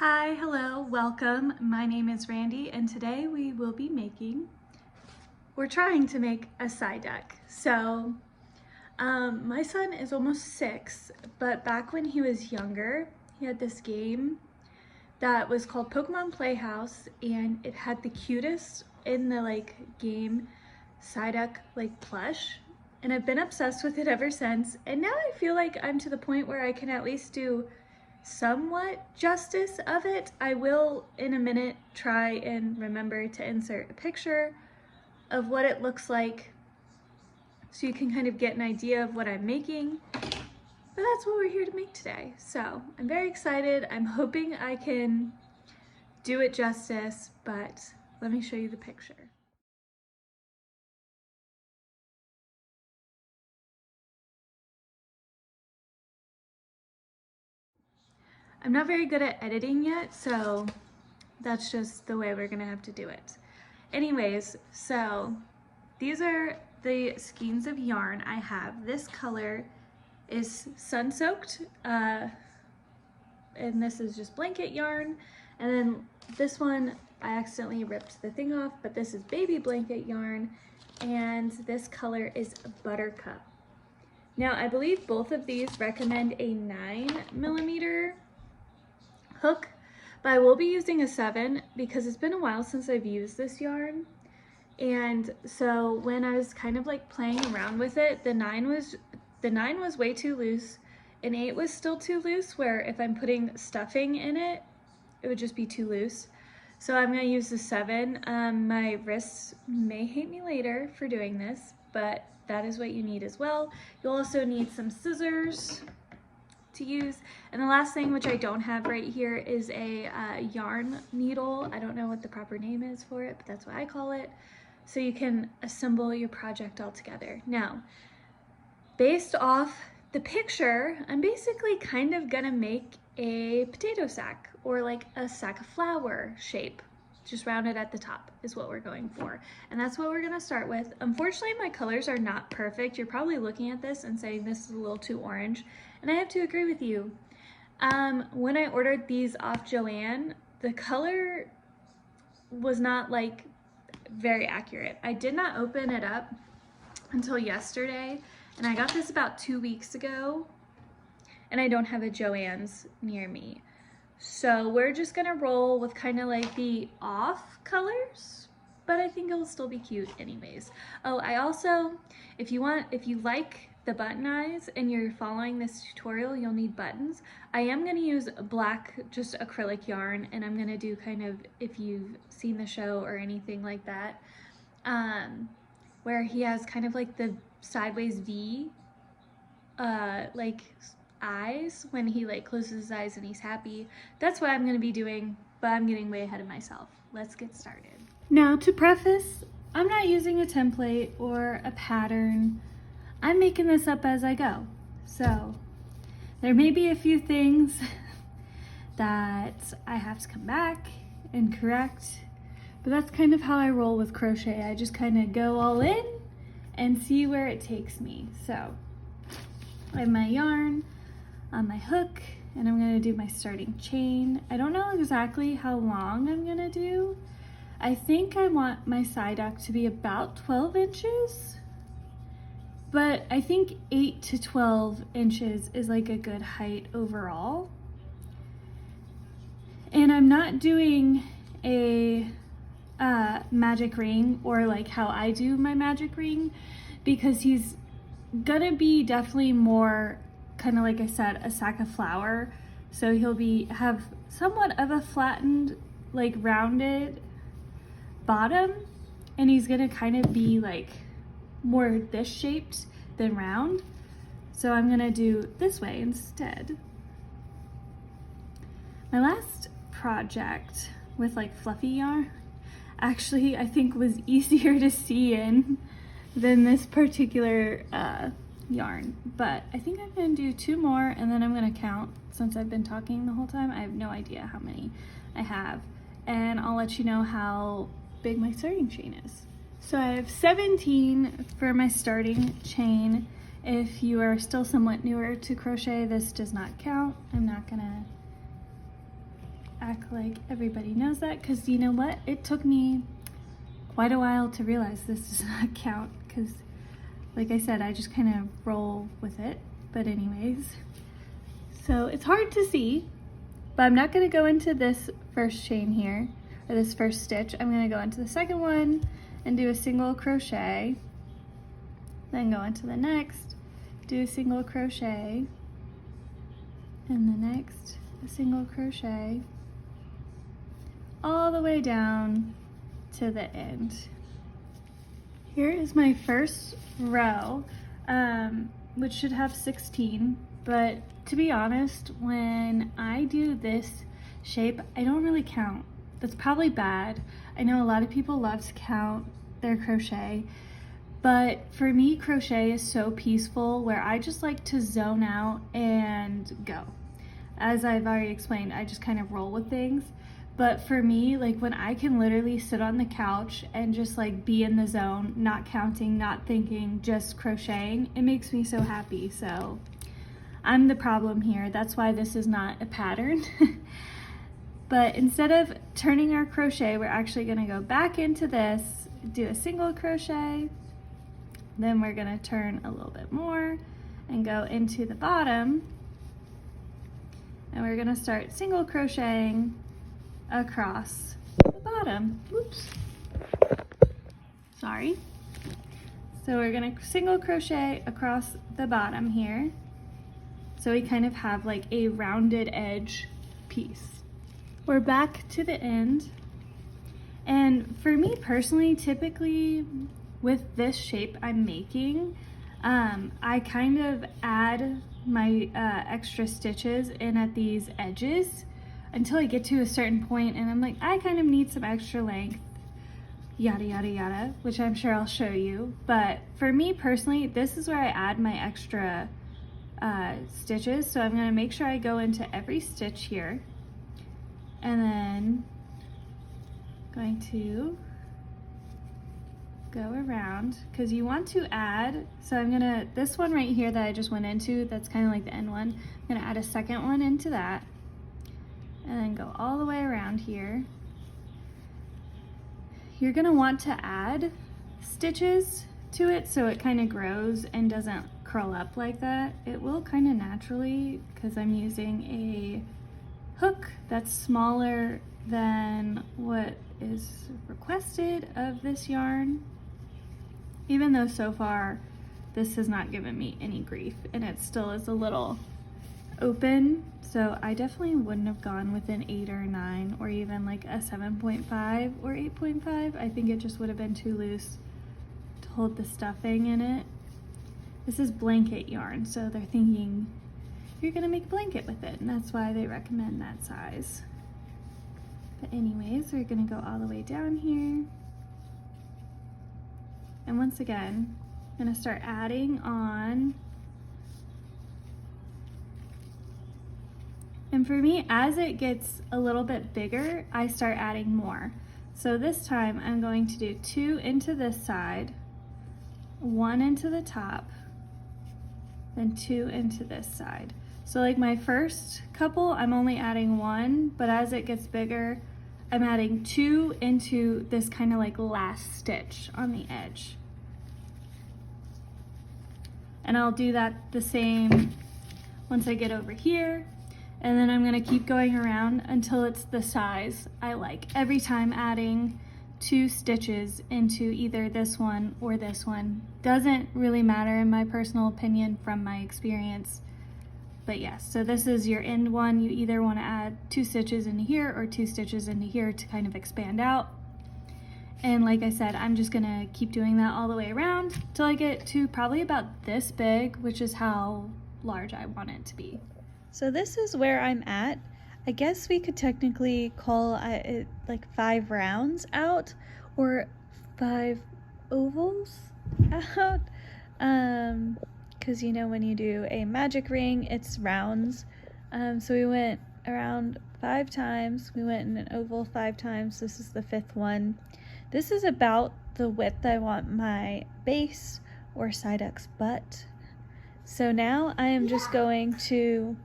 Hi, hello, welcome. My name is Randy and today we will be we're trying to make a Psyduck. So my son is almost 6, but back when he was younger, he had this game that was called Pokemon Playhouse, and it had the cutest in the game Psyduck plush. And I've been obsessed with it ever since. And now I feel like I'm to the point where I can at least do somewhat justice of it. I will in a minute try and remember to insert a picture of what it looks like so you can kind of get an idea of what I'm making. But that's what we're here to make today. So I'm very excited. I'm hoping I can do it justice, but let me show you the picture. I'm not very good at editing yet, so that's just the way we're gonna have to do it. Anyways, so these are the skeins of yarn I have. This color is sun-soaked, and this is just blanket yarn. And then this one, I accidentally ripped the thing off, but this is baby blanket yarn, and this color is buttercup. Now, I believe both of these recommend a 9mm hook, but I will be using a 7 because it's been a while since I've used this yarn. And so when I was kind of playing around with it, the 9 was way too loose, and 8 was still too loose, where if I'm putting stuffing in it, it would just be too loose. So I'm gonna use the 7. My wrists may hate me later for doing this, but that is what you need as well. You'll also need some scissors to use. And the last thing, which I don't have right here, is a yarn needle. I don't know what the proper name is for it, but that's what I call it. So you can assemble your project all together. Now, based off the picture, I'm basically kind of gonna make a potato sack, or like a sack of flour shape. Just rounded at the top is what we're going for. And that's what we're gonna start with. Unfortunately, my colors are not perfect. You're probably looking at this and saying this is a little too orange, and I have to agree with you. When I ordered these off Joann, the color was not very accurate. I did not open it up until yesterday, and I got this about 2 weeks ago, and I don't have a Joann's near me. So we're just gonna roll with kind of the off colors, but I think it'll still be cute anyways. Oh, I also, if you like the button eyes and you're following this tutorial, you'll need buttons. I am gonna use black, just acrylic yarn, and I'm gonna do kind of, if you've seen the show or anything like that, where he has kind of the sideways V, eyes when he closes his eyes and he's happy. That's what I'm going to be doing, but I'm getting way ahead of myself. Let's get started. Now, to preface, I'm not using a template or a pattern. I'm making this up as I go. So there may be a few things that I have to come back and correct, but that's kind of how I roll with crochet. I just kind of go all in and see where it takes me. So I have my yarn on my hook, and I'm gonna do my starting chain. I don't know exactly how long I'm gonna do. I think I want my Psyduck to be about 12 inches, but I think 8 to 12 inches is a good height overall. And I'm not doing a magic ring, or how I do my magic ring, because he's gonna be definitely more kind of, like I said, a sack of flour. So he'll have somewhat of a flattened, rounded bottom, and he's gonna kind of be more this shaped than round. So I'm gonna do this way instead. My last project with fluffy yarn actually I think was easier to see in than this particular yarn, but I think I'm gonna do 2 more, and then I'm gonna count. Since I've been talking the whole time, I have no idea how many I have, and I'll let you know how big my starting chain is. So I have 17 for my starting chain. If you are still somewhat newer to crochet, this does not count. I'm not gonna act like everybody knows that, because you know what? It took me quite a while to realize this does not count, because like I said, I just kind of roll with it. But anyways, so it's hard to see, but I'm not going to go into this first chain here, or this first stitch. I'm going to go into the second one and do a single crochet, then go into the next, do a single crochet, and the next a single crochet, all the way down to the end. Here is my first row, which should have 16, but to be honest, when I do this shape, I don't really count. That's probably bad. I know a lot of people love to count their crochet, but for me, crochet is so peaceful where I just like to zone out and go. As I've already explained, I just kind of roll with things. But for me, like when I can literally sit on the couch and just like be in the zone, not counting, not thinking, just crocheting, it makes me so happy. So I'm the problem here. That's why this is not a pattern. But instead of turning our crochet, we're actually gonna go back into this, do a single crochet, then we're gonna turn a little bit more and go into the bottom, and we're gonna start single crocheting across the bottom. Oops, sorry. So we're gonna single crochet across the bottom here, so we kind of have like a rounded edge piece. We're back to the end, and for me personally, typically with this shape I'm making, I kind of add my extra stitches in at these edges until I get to a certain point and I'm like, I kind of need some extra length, yada yada yada, which I'm sure I'll show you. But for me personally, this is where I add my extra stitches. So I'm gonna make sure I go into every stitch here, and then going to go around, because you want to add, so I'm gonna, this one right here that I just went into, that's kind of like the end one, I'm gonna add a second one into that, and then go all the way around here. You're gonna want to add stitches to it so it kind of grows and doesn't curl up like that. It will kind of naturally, because I'm using a hook that's smaller than what is requested of this yarn, even though so far this has not given me any grief and it still is a little open. So I definitely wouldn't have gone with an 8 or 9 or even like a 7.5 or 8.5. I think it just would have been too loose to hold the stuffing in it. This is blanket yarn, so they're thinking you're gonna make a blanket with it, and that's why they recommend that size. But anyways, we're gonna go all the way down here. And once again, I'm gonna start adding on. And for me, as it gets a little bit bigger, I start adding more. So this time I'm going to do 2 into this side, 1 into the top, then 2 into this side. So like my first couple, I'm only adding 1, but as it gets bigger, I'm adding 2 into this kind of like last stitch on the edge. And I'll do that the same once I get over here. And then I'm gonna keep going around until it's the size I like. Every time adding 2 stitches into either this one or this one. Doesn't really matter in my personal opinion from my experience. But yes, so this is your end one. You either want to add 2 stitches into here or 2 stitches into here to kind of expand out. And like I said, I'm just gonna keep doing that all the way around till I get to probably about this big, which is how large I want it to be. So this is where I'm at. I guess we could technically call it like 5 rounds out or 5 ovals out. Because you know when you do a magic ring, it's rounds. So we went around 5 times. We went in an oval 5 times. This is the 5th one. This is about the width I want my base or Psyduck's butt. So now I am just going to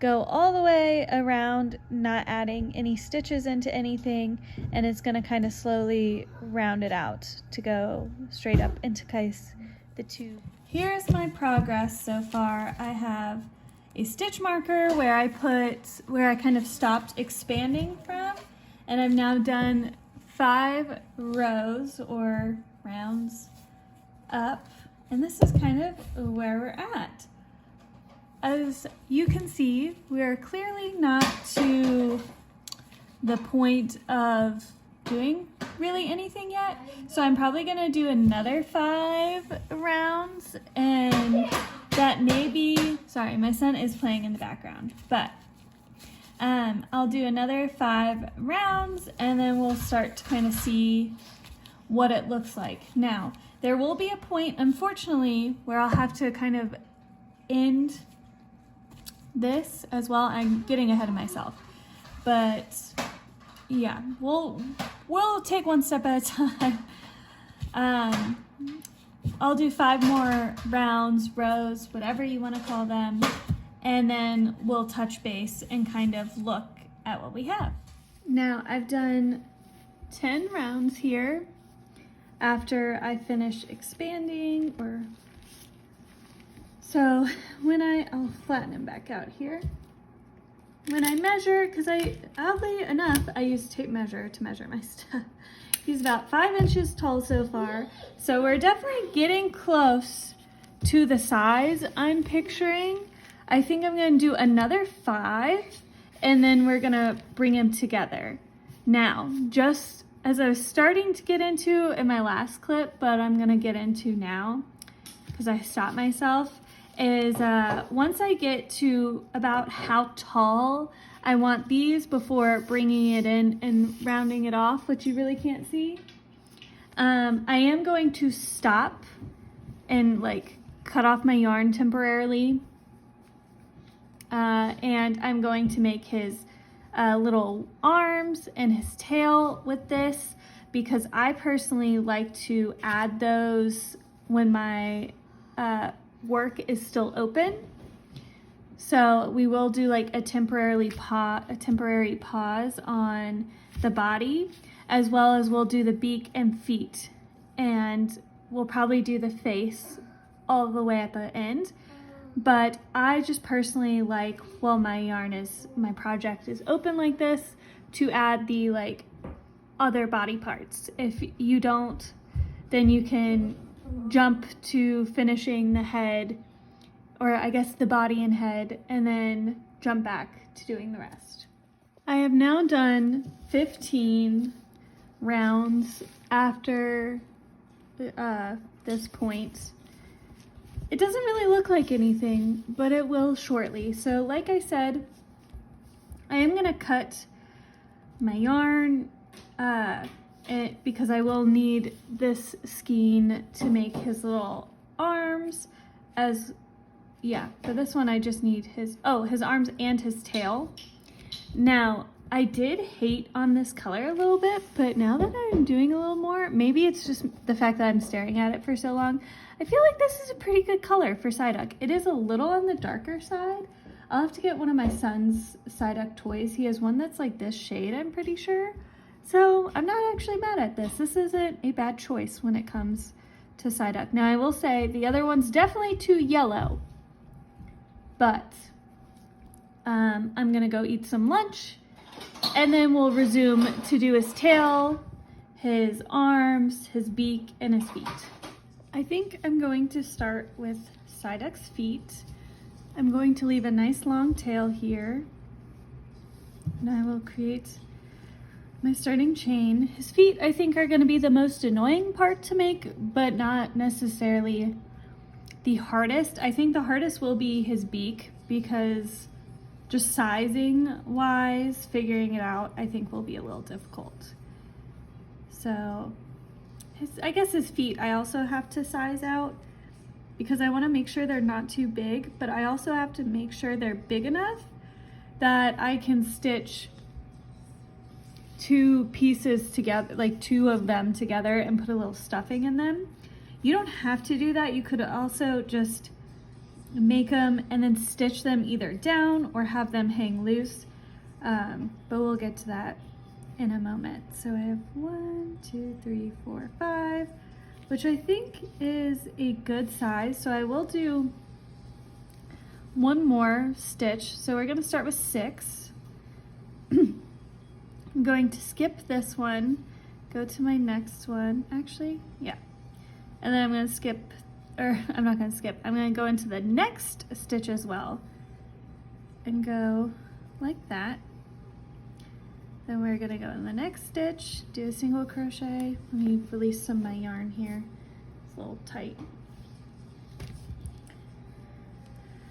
go all the way around, not adding any stitches into anything, and it's going to kind of slowly round it out to go straight up into the two. Here's my progress so far. I have a stitch marker where I kind of stopped expanding from, and I've now done 5 rows or rounds up, and this is kind of where we're at. As you can see, we are clearly not to the point of doing really anything yet, so I'm probably gonna do another 5 rounds, and that may be, sorry, my son is playing in the background, but I'll do another 5 rounds, and then we'll start to kind of see what it looks like. Now, there will be a point, unfortunately, where I'll have to kind of end this as well. I'm getting ahead of myself, but yeah, we'll take one step at a time. I'll do 5 more rounds, rows, whatever you want to call them, and then we'll touch base and kind of look at what we have. Now I've done 10 rounds here after I finish expanding, so when I'll flatten him back out here. When I measure, because oddly enough, I use tape measure to measure my stuff. He's about 5 inches tall so far, so we're definitely getting close to the size I'm picturing. I think I'm going to do another 5, and then we're going to bring him together. Now, just as I was starting to get into in my last clip, but I'm going to get into now because I stopped myself, is once I get to about how tall I want these before bringing it in and rounding it off, which you really can't see, I am going to stop and like cut off my yarn temporarily, and I'm going to make his little arms and his tail with this, because I personally like to add those when my work is still open. So we will do like a temporary pause on the body, as well as we'll do the beak and feet, and we'll probably do the face all the way at the end. But I just personally like, while my project is open like this, to add the like other body parts. If you don't, then you can jump to finishing the head, or I guess the body and head, and then jump back to doing the rest. I have now done 15 rounds after this point. It doesn't really look like anything, but it will shortly. So like I said, I am gonna cut my yarn because I will need this skein to make his little arms. For this one I just need his arms and his tail. Now, I did hate on this color a little bit, but now that I'm doing a little more, maybe it's just the fact that I'm staring at it for so long, I feel like this is a pretty good color for Psyduck. It is a little on the darker side. I'll have to get one of my son's Psyduck toys. He has one that's like this shade, I'm pretty sure. So I'm not actually mad at this. This isn't a bad choice when it comes to Psyduck. Now I will say the other one's definitely too yellow, but I'm gonna go eat some lunch, and then we'll resume to do his tail, his arms, his beak, and his feet. I think I'm going to start with Psyduck's feet. I'm going to leave a nice long tail here, and I will create my starting chain. His feet, I think, are going to be the most annoying part to make, but not necessarily the hardest. I think the hardest will be his beak, because just sizing wise, figuring it out, I think will be a little difficult. So I guess his feet I also have to size out, because I want to make sure they're not too big, but I also have to make sure they're big enough that I can stitch 2 pieces together, like 2 of them together, and put a little stuffing in them. You don't have to do that. You could also just make them and then stitch them either down or have them hang loose. But we'll get to that in a moment. So I have 1, 2, 3, 4, 5, which I think is a good size. So I will do one more stitch. So we're going to start with 6. I'm going to skip this one, go to my next one. Actually, yeah. And then I'm going to skip, or I'm not going to skip. I'm going to go into the next stitch as well and go like that. Then we're going to go in the next stitch, do a single crochet. Let me release some of my yarn here. It's a little tight.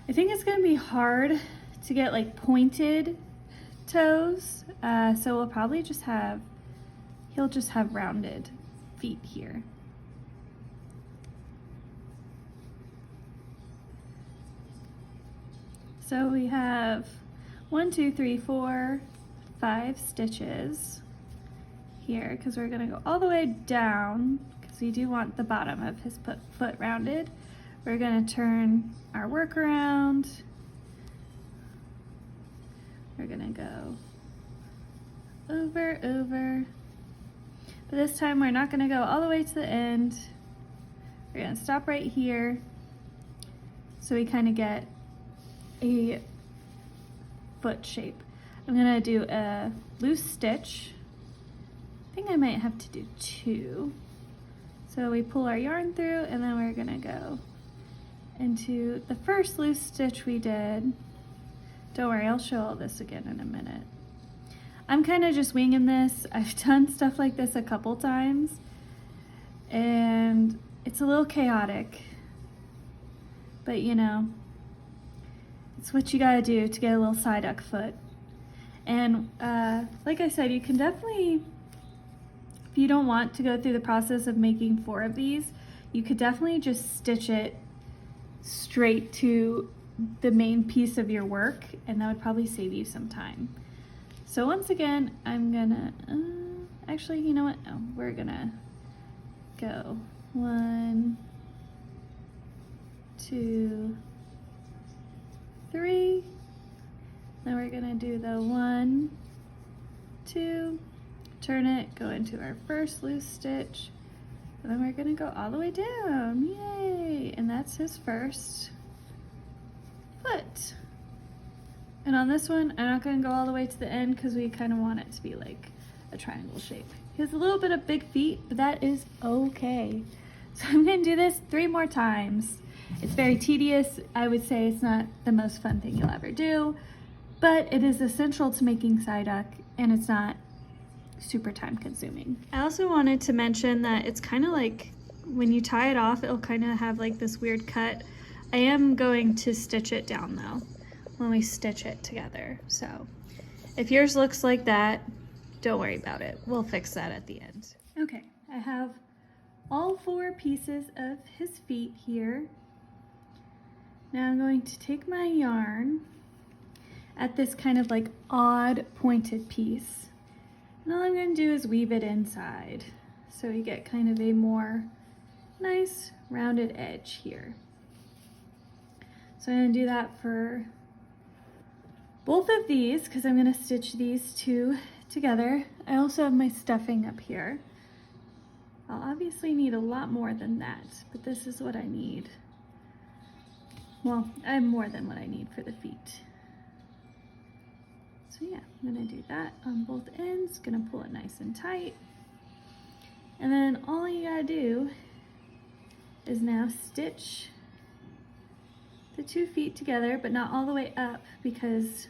I think it's going to be hard to get like pointed toes, so we'll probably just have, he'll just have rounded feet here. So we have 1, 2, 3, 4, 5 stitches here, because we're going to go all the way down because we do want the bottom of his foot rounded. We're going to turn our work around. We're going to go over, over. But this time we're not going to go all the way to the end. We're going to stop right here so we kind of get a foot shape. I'm going to do a loose stitch. I think I might have to do 2. So we pull our yarn through and then we're going to go into the first loose stitch we did. Don't worry, I'll show all this again in a minute. I'm kind of just winging this. I've done stuff like this a couple times and it's a little chaotic, but you know, it's what you gotta do to get a little Psyduck foot. And like I said, you can definitely, if you don't want to go through the process of making 4 of these, you could definitely just stitch it straight to the main piece of your work, and that would probably save you some time. So once again, I'm gonna, actually, you know what? No, we're gonna go 1, 2, 3. Then we're gonna do the 1, 2, turn it, go into our first loose stitch, and then we're gonna go all the way down. Yay! And that's his first foot. And on this one, I'm not gonna go all the way to the end because we kind of want it to be like a triangle shape. He has a little bit of big feet, but that is okay. So I'm gonna do this 3 more times. It's very tedious. I would say it's not the most fun thing you'll ever do, but it is essential to making Psyduck, and it's not super time consuming. I also wanted to mention that it's kind of like when you tie it off, it'll kind of have like this weird cut. I am going to stitch it down though when we stitch it together. So if yours looks like that, don't worry about it. We'll fix that at the end. Okay, I have all 4 pieces of his feet here. Now I'm going to take my yarn at this kind of like odd pointed piece, and all I'm going to do is weave it inside so we get kind of a more nice rounded edge here. So I'm going to do that for both of these because I'm going to stitch these 2 together. I also have my stuffing up here. I'll obviously need a lot more than that, but this is what I need. Well, I have more than what I need for the feet. So yeah, I'm gonna do that on both ends, gonna pull it nice and tight. And then all you gotta do is now stitch the 2 feet together, but not all the way up because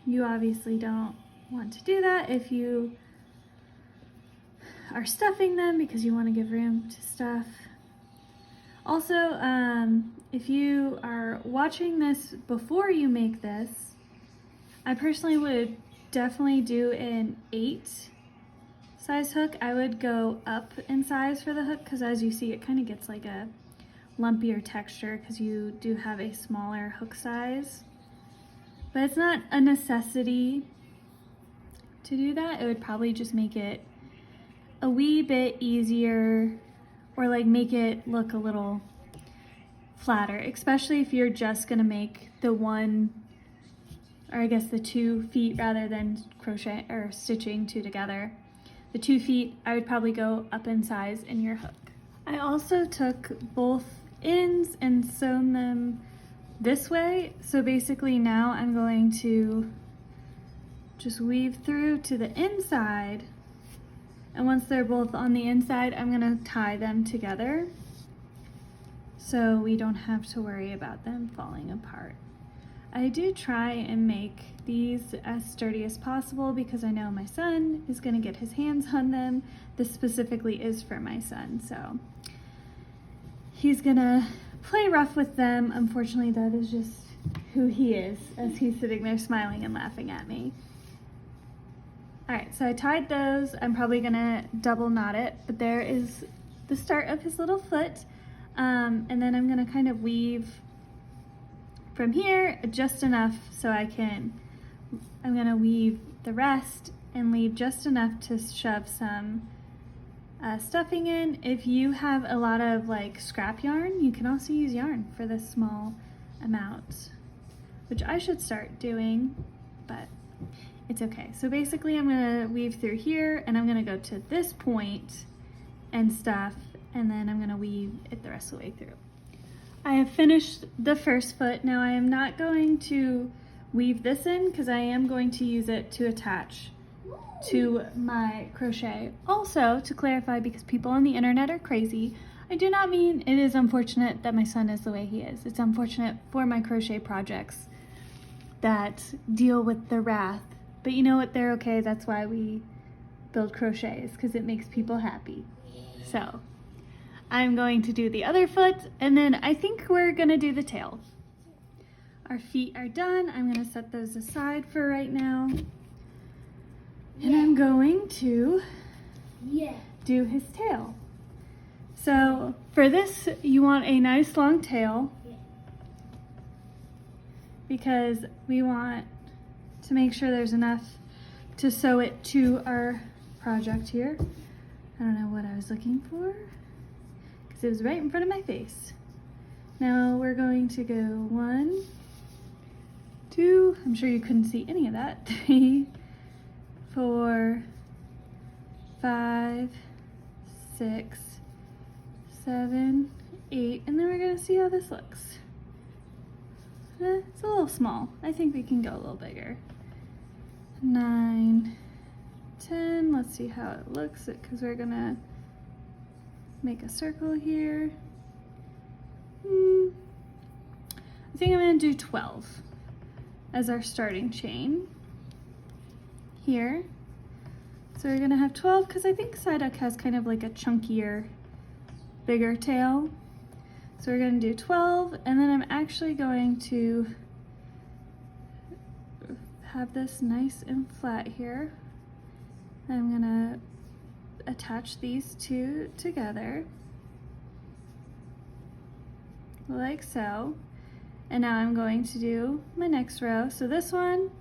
you obviously don't want to do that if you are stuffing them because you want to give room to stuff. Also, if you are watching this before you make this, I personally would definitely do an 8 size hook. I would go up in size for the hook because as you see, it kind of gets like a lumpier texture because you do have a smaller hook size. But it's not a necessity to do that. It would probably just make it a wee bit easier, or like make it look a little flatter, especially if you're just gonna make the one, or I guess the 2 feet rather than crochet or stitching 2 together. The 2 feet, I would probably go up in size in your hook. I also took both ends and sewn them this way. So basically now I'm going to just weave through to the inside. And once they're both on the inside, I'm gonna tie them together so we don't have to worry about them falling apart. I do try and make these as sturdy as possible because I know my son is gonna get his hands on them. This specifically is for my son, so he's gonna play rough with them. Unfortunately, that is just who he is as he's sitting there smiling and laughing at me. All right, so I tied those. I'm probably gonna double knot it, but there is the start of his little foot. And then I'm gonna kind of weave from here just enough so I'm gonna weave the rest and leave just enough to shove some stuffing in. If you have a lot of like scrap yarn, you can also use yarn for this small amount, which I should start doing, but it's okay. So basically I'm gonna weave through here and I'm gonna go to this point and stuff, and then I'm gonna weave it the rest of the way through. I have finished the first foot. Now I am not going to weave this in because I am going to use it to attach to my crochet. Also, to clarify, because people on the internet are crazy, I do not mean it is unfortunate that my son is the way he is. It's unfortunate for my crochet projects that deal with the wrath. But you know what, they're okay. That's why we build crochets, because it makes people happy. So I'm going to do the other foot, and then I think we're gonna do the tail. Our feet are done. I'm gonna set those aside for right now. And I'm going to do his tail. So for this, you want a nice long tail because we want to make sure there's enough to sew it to our project here. I don't know what I was looking for because it was right in front of my face. Now we're going to go 1, 2, I'm sure you couldn't see any of that, 3, 4, 5, 6, 7, 8, and then we're gonna see how this looks. It's a little small. I think we can go a little bigger. 9, 10, let's see how it looks, because we're gonna make a circle here. I think I'm gonna do 12 as our starting chain here. So we're gonna have 12 because I think Psyduck has kind of like a chunkier, bigger tail. So we're gonna do 12, and then I'm actually going to have this nice and flat here. I'm gonna attach these two together like so. And now I'm going to do my next row. So this one,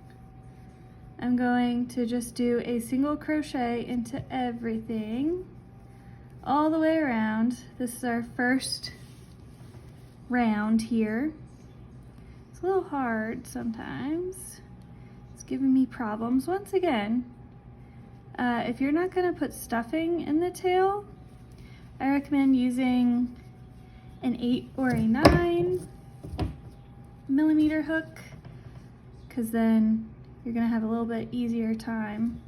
I'm going to just do a single crochet into everything all the way around. This is our first round here. It's a little hard sometimes. It's giving me problems. Once again, if you're not gonna put stuffing in the tail, I recommend using an 8 or a 9 millimeter hook, because then you're gonna have a little bit easier time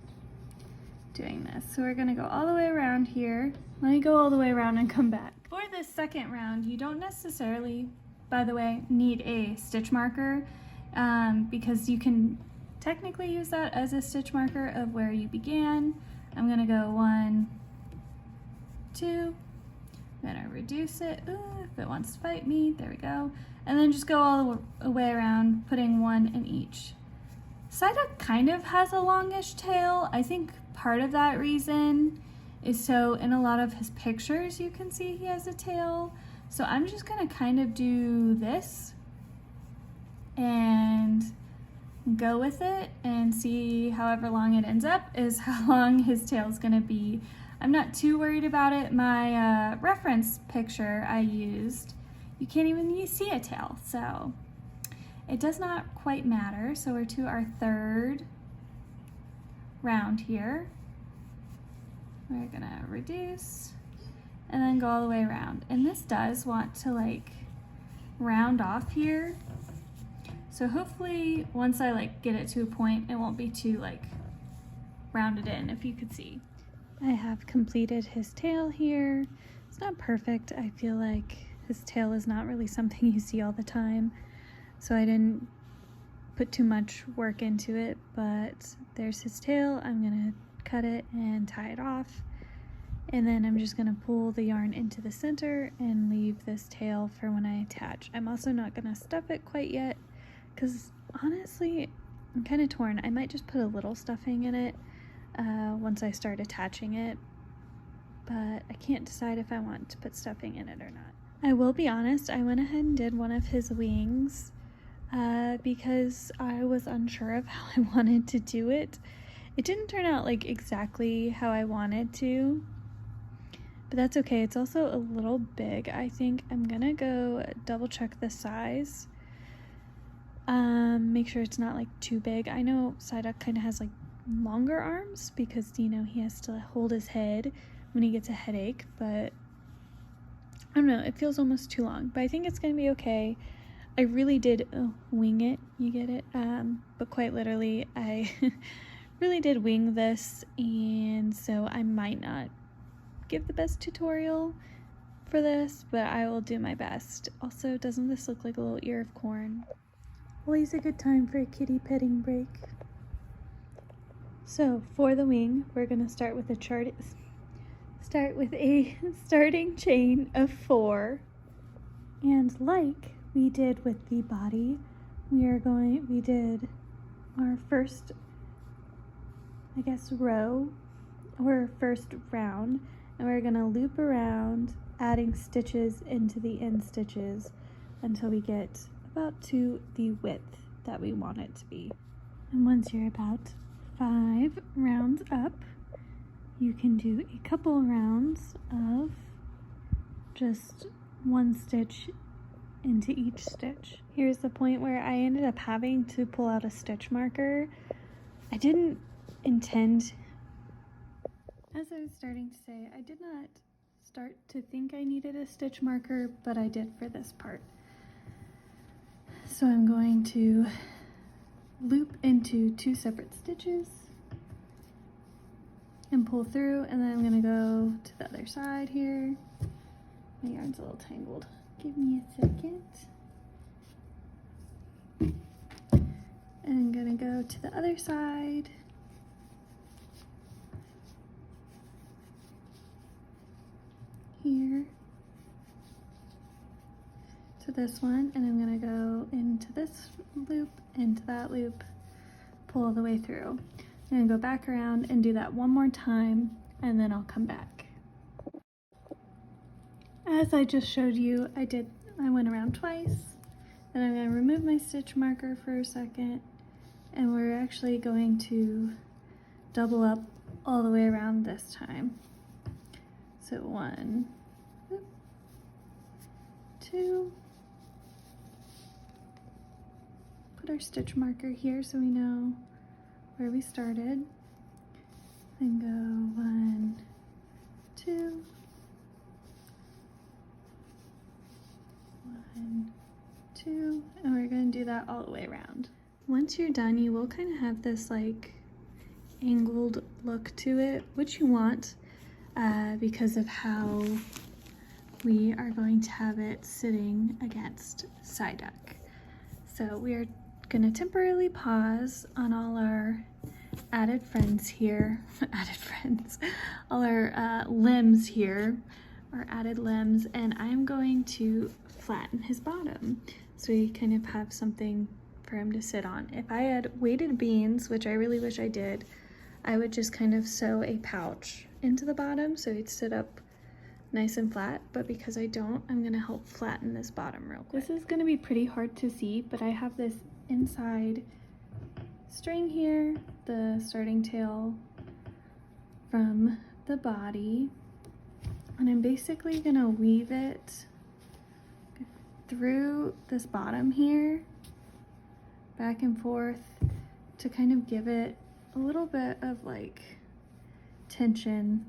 doing this. So we're gonna go all the way around here. Let me go all the way around and come back. For this second round, you don't necessarily, by the way, need a stitch marker because you can technically use that as a stitch marker of where you began. I'm gonna go 1, 2, I'm gonna reduce it. Ooh, if it wants to fight me, there we go. And then just go all the way around, putting 1 in each. Psyduck kind of has a longish tail. I think part of that reason is so in a lot of his pictures you can see he has a tail. So I'm just gonna kind of do this and go with it and see however long it ends up is how long his tail is gonna be. I'm not too worried about it. My reference picture I used you can't even see a tail. So it does not quite matter. So we're to our third round here. We're gonna reduce and then go all the way around. And this does want to like round off here. So hopefully once I like get it to a point, it won't be too like rounded in, if you could see. I have completed his tail here. It's not perfect. I feel like his tail is not really something you see all the time. So I didn't put too much work into it, but there's his tail. I'm gonna cut it and tie it off. And then I'm just gonna pull the yarn into the center and leave this tail for when I attach. I'm also not gonna stuff it quite yet, because honestly, I'm kind of torn. I might just put a little stuffing in it once I start attaching it, but I can't decide if I want to put stuffing in it or not. I will be honest, I went ahead and did one of his wings because I was unsure of how I wanted to do it. It didn't turn out like exactly how I wanted to, but that's okay. It's also a little big. I think I'm gonna go double check the size. Make sure it's not like too big. I know Psyduck kind of has like longer arms because, you know, he has to hold his head when he gets a headache, but I don't know, it feels almost too long, but I think it's gonna be okay. I really did wing it, you get it? But quite literally, I really did wing this, and so I might not give the best tutorial for this, but I will do my best. Also, doesn't this look like a little ear of corn? Always a good time for a kitty petting break. So for the wing, we're gonna start with a starting chain of 4, and like we did with the body, we did our first, I guess, row or first round, and we're gonna loop around, adding stitches into the end stitches until we get about to the width that we want it to be. And once you're about 5 rounds up, you can do a couple rounds of just 1 stitch into each stitch. Here's the point where I ended up having to pull out a stitch marker. I didn't intend, as I was starting to say, I did not start to think I needed a stitch marker, but I did for this part. So I'm going to loop into 2 separate stitches and pull through, and then I'm going to go to the other side here. My yarn's a little tangled. Give me a second. And I'm going to go to the other side. Here. To this one, and I'm gonna go into this loop, into that loop, pull all the way through. I'm gonna go back around and do that one more time, and then I'll come back. As I just showed you, I went around twice, and I'm gonna remove my stitch marker for a second, and we're actually going to double up all the way around this time. So 1, 2, put our stitch marker here so we know where we started, and go 1, 2, 1, 2, and we're going to do that all the way around. Once you're done, you will kind of have this like angled look to it, which you want because of how we are going to have it sitting against Psyduck. So we are going to temporarily pause on all our added friends here, all our limbs here, our added limbs, and I'm going to flatten his bottom so we kind of have something for him to sit on. If I had weighted beans, which I really wish I did, I would just kind of sew a pouch into the bottom so he'd sit up nice and flat, but because I don't, I'm gonna help flatten this bottom real quick. This is gonna be pretty hard to see, but I have this inside string here, the starting tail from the body, and I'm basically gonna weave it through this bottom here, back and forth, to kind of give it a little bit of like tension.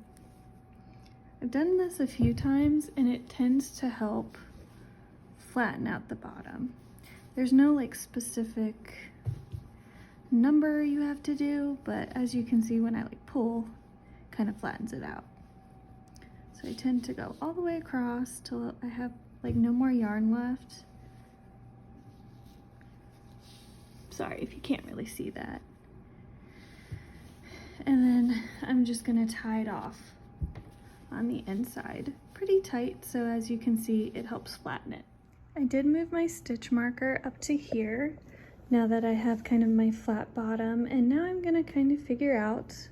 I've done this a few times and it tends to help flatten out the bottom. There's no like specific number you have to do, but as you can see when I like pull, kind of flattens it out. So I tend to go all the way across till I have like no more yarn left. Sorry if you can't really see that. And then I'm just gonna tie it off on the inside pretty tight, so as you can see it helps flatten it. I did move my stitch marker up to here now that I have kind of my flat bottom, and now I'm gonna kind of figure out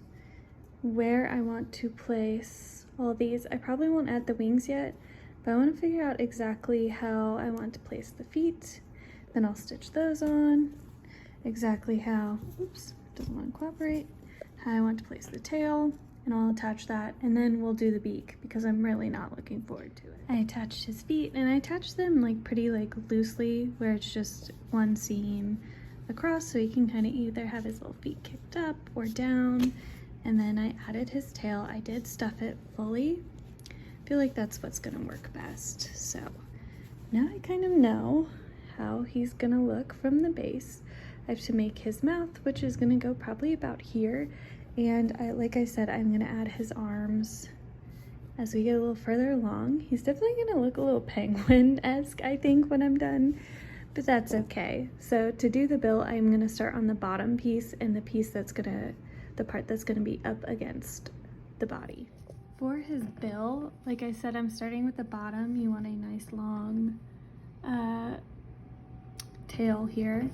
where I want to place all these. I probably won't add the wings yet, but I want to figure out exactly how I want to place the feet. Then I'll stitch those on, exactly how, oops, doesn't want to cooperate, how I want to place the tail, and I'll attach that, and then we'll do the beak because I'm really not looking forward to it. I attached his feet, and I attached them like pretty like loosely, where it's just one seam across, so he can kind of either have his little feet kicked up or down. And then I added his tail. I did stuff it fully. I feel like that's what's gonna work best. So now I kind of know how he's gonna look from the base. I have to make his mouth, which is gonna go probably about here. And like I said, I'm gonna add his arms as we get a little further along. He's definitely gonna look a little penguin-esque, I think, when I'm done, but that's okay. So to do the bill, I'm gonna start on the bottom piece and the piece that's gonna, the part that's gonna be up against the body. For his bill, like I said, I'm starting with the bottom. You want a nice long tail here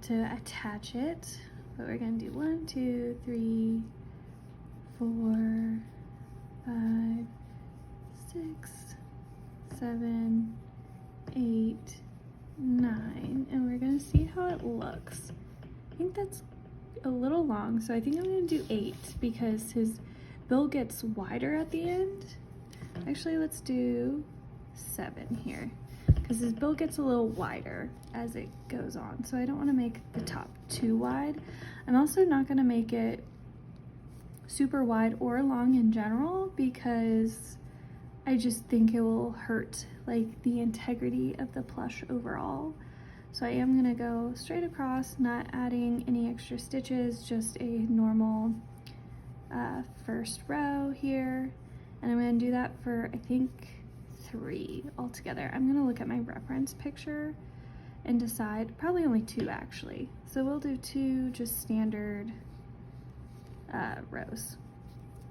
to attach it. But we're gonna do 1, 2, 3, 4, 5, 6, 7, 8, 9, and we're gonna see how it looks. I think that's a little long, so I think I'm gonna do 8 because his bill gets wider at the end. Actually, let's do 7 here because his bill gets a little wider as it goes on, so I don't want to make the top too wide. I'm also not going to make it super wide or long in general because I just think it will hurt like the integrity of the plush overall. So I am going to go straight across, not adding any extra stitches, just a normal first row here, and I'm going to do that for I think 3 altogether. I'm going to look at my reference picture and decide, probably only 2 actually. So we'll do 2 just standard rows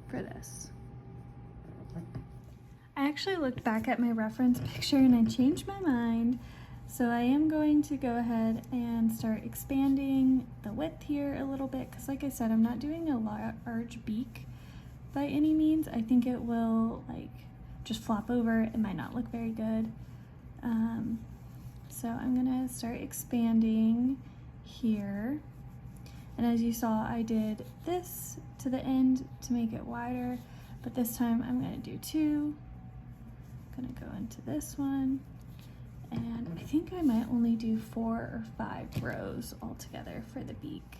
for this. I actually looked back at my reference picture and I changed my mind. So I am going to go ahead and start expanding the width here a little bit because like I said, I'm not doing a large beak by any means. I think it will like just flop over. It might not look very good. So I'm gonna start expanding here. And as you saw, I did this to the end to make it wider, but this time I'm gonna do 2. I'm gonna go into this one. And I think I might only do 4 or 5 rows altogether for the beak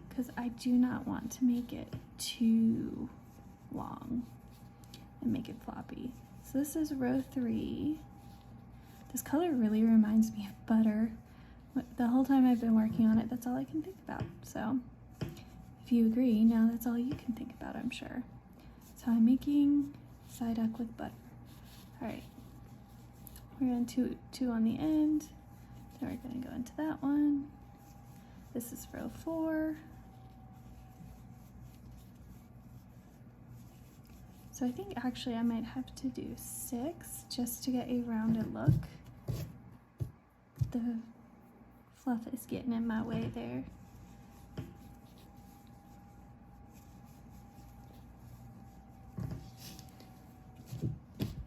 because I do not want to make it too long and make it floppy. So this is row 3. This color really reminds me of butter. The whole time I've been working on it, that's all I can think about. So if you agree, now that's all you can think about, I'm sure. So I'm making Psyduck with butter. All right. We're going to 2 on the end, then we're going to go into that one. This is row 4. So I think actually I might have to do 6 just to get a rounded look. The fluff is getting in my way there.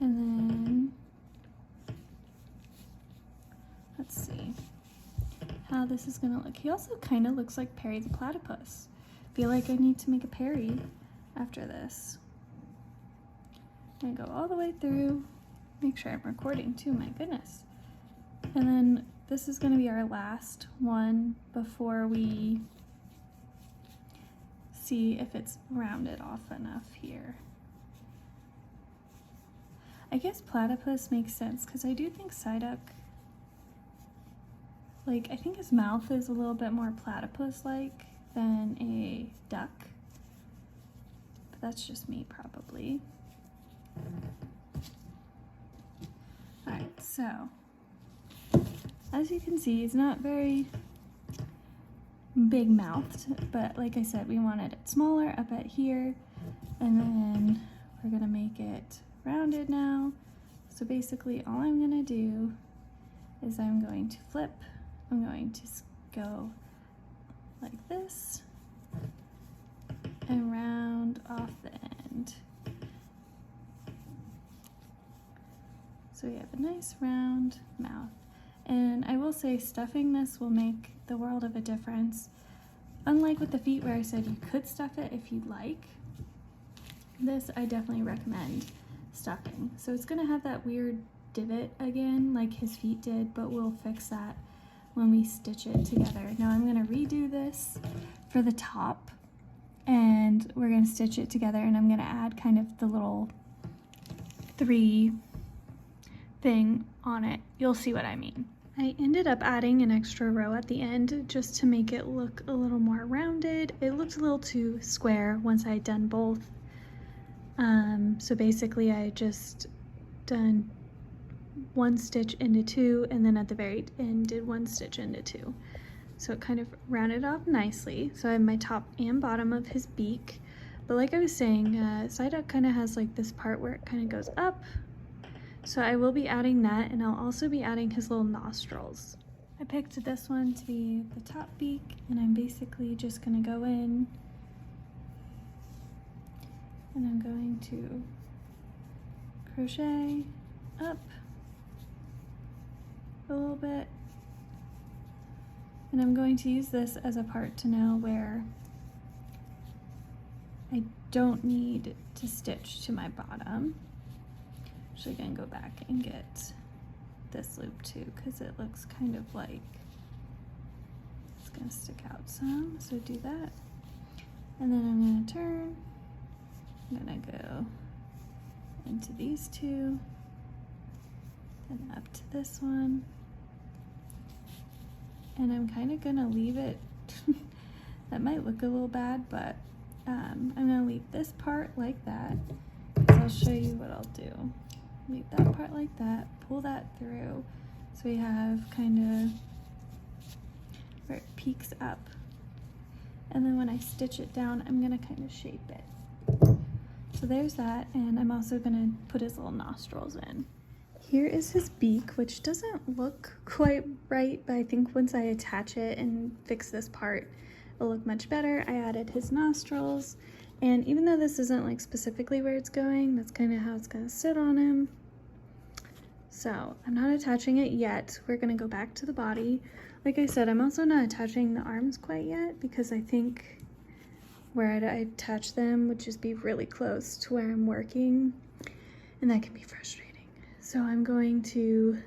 And then let's see how this is gonna look. He also kind of looks like Perry the Platypus. I feel like I need to make a Perry after this. I'm gonna go all the way through make sure I'm recording too, my goodness. And then this is going to be our last one before we see if it's rounded off enough here. I guess platypus makes sense because I do think Psyduck, like, I think his mouth is a little bit more platypus-like than a duck. But that's just me, probably. Alright, so as you can see, he's not very big-mouthed, but like I said, we wanted it smaller up at here, and then we're gonna make it rounded now. So basically all I'm gonna do is I'm going to flip, I'm going to go like this and round off the end. So we have a nice round mouth. And I will say stuffing this will make the world of a difference. Unlike with the feet where I said you could stuff it if you'd like, this I definitely recommend stuffing. So it's gonna have that weird divot again like his feet did, but we'll fix that when we stitch it together. Now I'm gonna redo this for the top and we're gonna stitch it together, and I'm gonna add kind of the little 3 thing on it. You'll see what I mean. I ended up adding an extra row at the end just to make it look a little more rounded. It looked a little too square once I had done both. So basically I just done 1 stitch into 2, and then at the very end did 1 stitch into 2. So it kind of rounded off nicely. So I have my top and bottom of his beak. But like I was saying, Psyduck kind of has like this part where it kind of goes up. So I will be adding that, and I'll also be adding his little nostrils. I picked this one to be the top beak, and I'm basically just gonna go in and I'm going to crochet up a little bit, and I'm going to use this as a part to know where I don't need to stitch to my bottom. Actually gonna go back and get this loop too, because it looks kind of like it's gonna stick out some, so do that. And then I'm gonna turn, I'm gonna go into these 2, then up to this one, and I'm kind of gonna leave it that might look a little bad, but I'm gonna leave this part like that, because I'll show you what I'll do. Leave that part like that, pull that through, so we have kind of where it peaks up, and then when I stitch it down, I'm gonna kind of shape it. So there's that, and I'm also gonna put his little nostrils in. Here is his beak, which doesn't look quite right, but I think once I attach it and fix this part, it'll look much better. I added his nostrils, and even though this isn't like specifically where it's going, that's kind of how it's gonna sit on him. So I'm not attaching it yet. We're gonna go back to the body. Like I said, I'm also not attaching the arms quite yet, because I think where I attach them would just be really close to where I'm working, and that can be frustrating. So I'm going to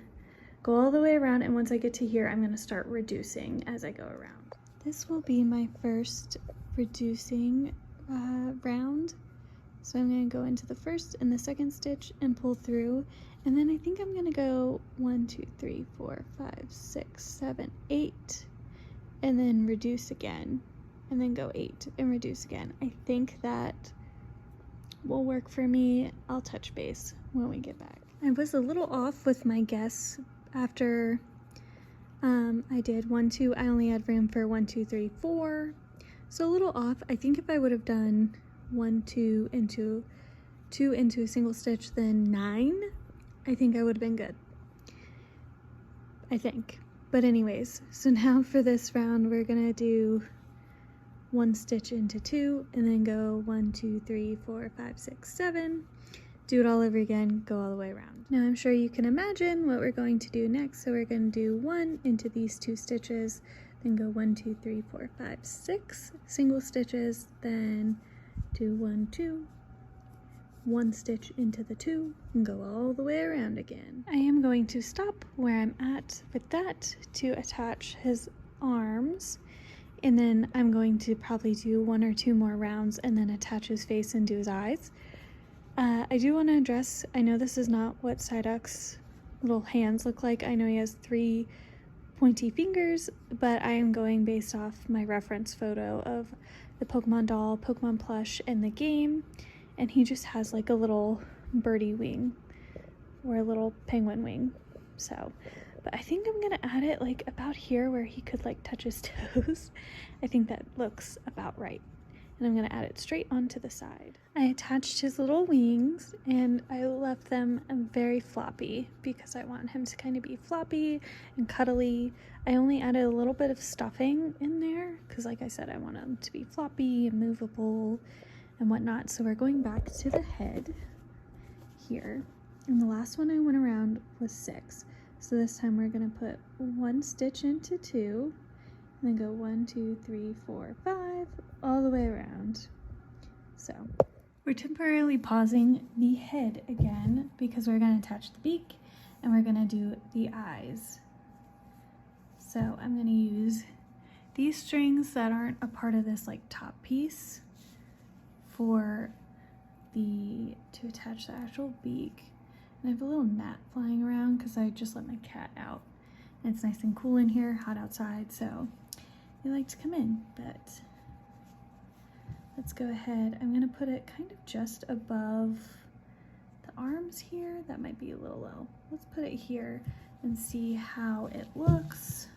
go all the way around, and once I get to here, I'm gonna start reducing as I go around. This will be my first reducing round. So I'm going to go into the first and the second stitch and pull through, and then I think I'm going to go 1, 2, 3, 4, 5, 6, 7, 8, and then reduce again, and then go 8 and reduce again. I think that will work for me. I'll touch base when we get back. I was a little off with my guess after I did 1, 2. I only had room for 1, 2, 3, 4. So a little off. I think if I would have done 1, 2 into 2 into a single stitch, then 9, I think I would have been good. I think. But anyways, so now for this round, we're gonna do 1 stitch into 2, and then go 1, 2, 3, 4, 5, 6, 7. Do it all over again, go all the way around. Now I'm sure you can imagine what we're going to do next. So we're going to do 1 into these 2 stitches, then go 1, 2, 3, 4, 5, 6 single stitches, then do 1, 2, one stitch into the two and go all the way around again. I am going to stop where I'm at with that to attach his arms, and then I'm going to probably do 1 or 2 more rounds and then attach his face and do his eyes. I do want to address, I know this is not what Psyduck's little hands look like. I know he has 3 pointy fingers, but I am going based off my reference photo of the Pokemon doll, Pokemon plush, and the game, and he just has like a little birdie wing or a little penguin wing. So, but I think I'm gonna add it like about here where he could like touch his toes. I think that looks about right. And I'm gonna add it straight onto the side. I attached his little wings and I left them very floppy because I want him to kind of be floppy and cuddly. I only added a little bit of stuffing in there because, like I said, I want him to be floppy and movable and whatnot. So we're going back to the head here. And the last one I went around was 6. So this time we're gonna put 1 stitch into 2 and then go 1, 2, 3, 4, 5, all the way around. So we're temporarily pausing the head again because we're going to attach the beak and we're going to do the eyes. So I'm going to use these strings that aren't a part of this like top piece to attach the actual beak. And I have a little gnat flying around because I just let my cat out. And it's nice and cool in here, hot outside, so they like to come in, but let's go ahead. I'm gonna put it kind of just above the arms here. That might be a little low. Let's put it here and see how it looks.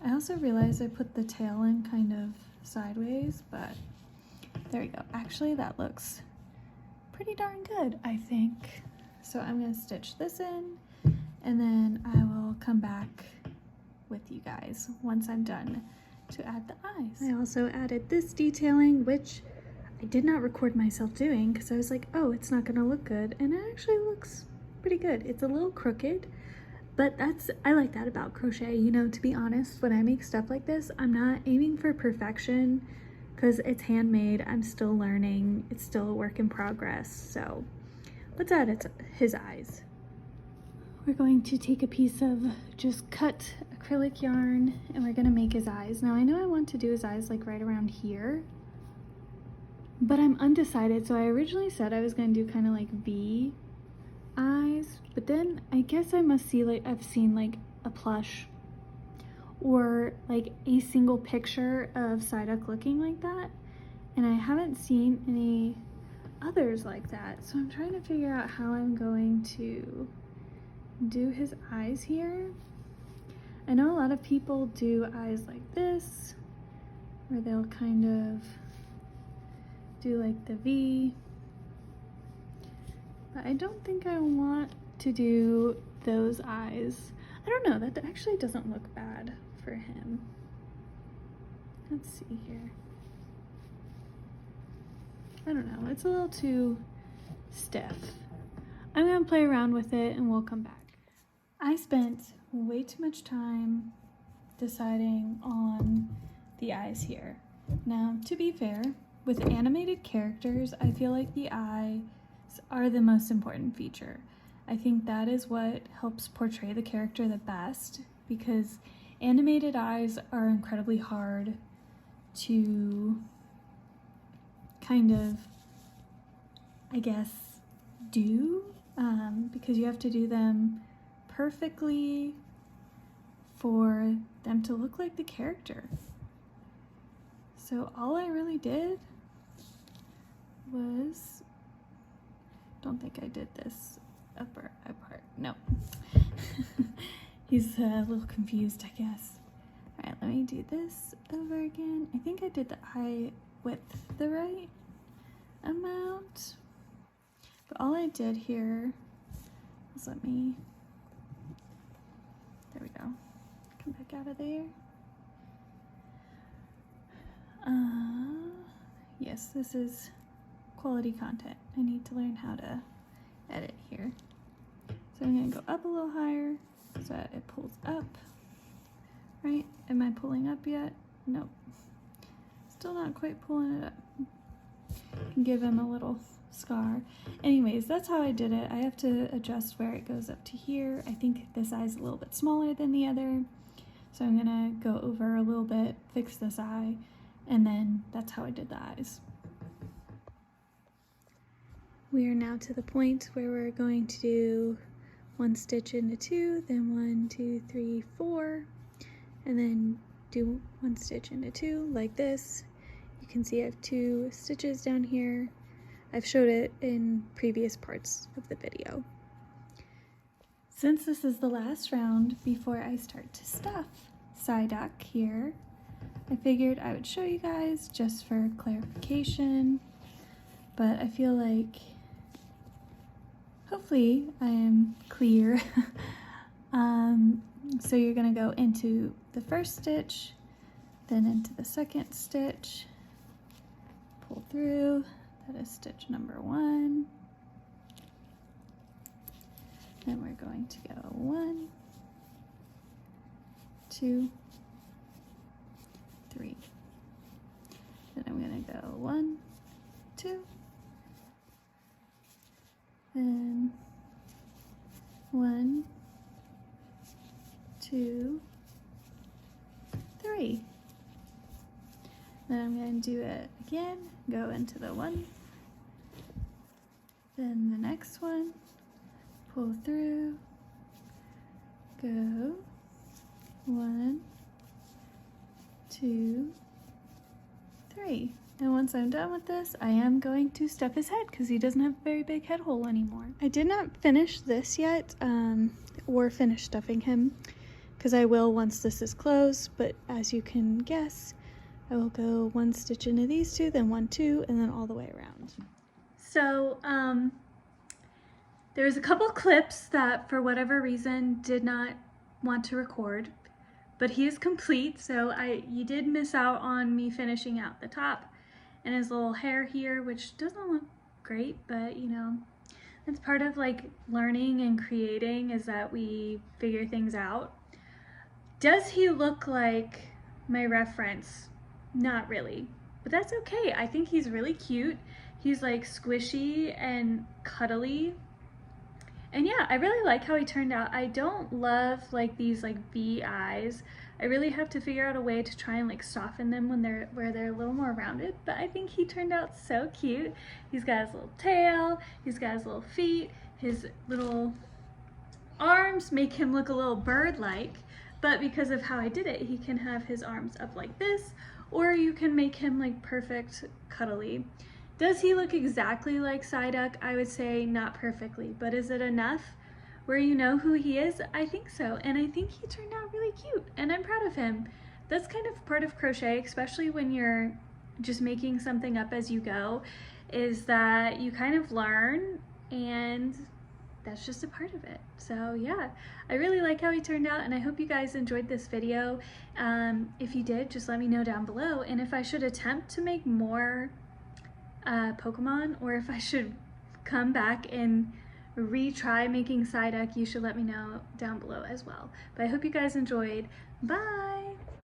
I also realized I put the tail in kind of sideways, but there we go. Actually, that looks pretty darn good, I think. So I'm gonna stitch this in and then I will come back with you guys once I'm done to add the eyes. I also added this detailing, which I did not record myself doing because I was like, oh, it's not gonna look good, and it actually looks pretty good. It's a little crooked, but I like that about crochet, you know. To be honest, when I make stuff like this, I'm not aiming for perfection because it's handmade. I'm still learning. It's still a work in progress. So let's add his eyes. We're going to take a piece of just cut acrylic yarn and we're gonna make his eyes. Now I know I want to do his eyes like right around here, but I'm undecided. So I originally said I was gonna do kind of like V eyes, but then I guess I must see, like, I've seen like a plush or like a single picture of Psyduck looking like that, and I haven't seen any others like that. So I'm trying to figure out how I'm going to do his eyes here. I know a lot of people do eyes like this, where they'll kind of do like the V, but I don't think I want to do those eyes. I don't know, that actually doesn't look bad for him. Let's see here. I don't know, it's a little too stiff. I'm gonna play around with it and we'll come back. I spent way too much time deciding on the eyes here. Now, to be fair, with animated characters, I feel like the eyes are the most important feature. I think that is what helps portray the character the best, because animated eyes are incredibly hard to kind of, I guess, do, because you have to do them perfectly for them to look like the character. So all I really did was, don't think I did this upper part, no. He's a little confused, I guess. All right, let me do this over again. I think I did the eye width the right amount, but all I did here was there we go, come back out of there. Yes, this is quality content. I need to learn how to edit here. So I'm gonna go up a little higher so that it pulls up, right? Am I pulling up yet? Nope. Still not quite pulling it up. Give him a little scar. Anyways, that's how I did it. I have to adjust where it goes up to here. I think this eye's a little bit smaller than the other. So I'm gonna go over a little bit, fix this eye, and then that's how I did the eyes. We are now to the point where we're going to do 1 stitch into 2, then 1, 2, 3, 4, and then do 1 stitch into 2 like this. You can see I have 2 stitches down here. I've showed it in previous parts of the video. Since this is the last round before I start to stuff Psyduck here, I figured I would show you guys just for clarification, but I feel like hopefully I am clear. So you're gonna go into the first stitch, then into the second stitch, pull through, that is stitch number 1. Then we're going to go 1, 2, 3. Then I'm gonna go 1, 2, and 1, 2, 3. Then I'm going to do it again, go into the 1, then the next one, pull through, go 1, 2, 3. And once I'm done with this, I am going to stuff his head because he doesn't have a very big head hole anymore. I did not finish this yet, or finish stuffing him, because I will once this is closed, but as you can guess, I will go 1 stitch into these 2, then 1, 2, and then all the way around. So, there's a couple clips that for whatever reason did not want to record, but he is complete, so you did miss out on me finishing out the top and his little hair here, which doesn't look great, but you know, it's part of like learning and creating, is that we figure things out. Does he look like my reference? Not really, but that's okay. I think he's really cute. He's like squishy and cuddly. And yeah, I really like how he turned out. I don't love like these like V eyes. I really have to figure out a way to try and like soften them when where they're a little more rounded, but I think he turned out so cute. He's got his little tail, he's got his little feet, his little arms make him look a little bird-like, but because of how I did it, he can have his arms up like this, or you can make him like perfect cuddly. Does he look exactly like Psyduck? I would say not perfectly, but is it enough where you know who he is? I think so, and I think he turned out really cute, and I'm proud of him. That's kind of part of crochet, especially when you're just making something up as you go, is that you kind of learn, and that's just a part of it. So yeah, I really like how he turned out, and I hope you guys enjoyed this video. If you did, just let me know down below, and if I should attempt to make more Pokemon, or if I should come back and retry making Psyduck, you should let me know down below as well. But I hope you guys enjoyed. Bye!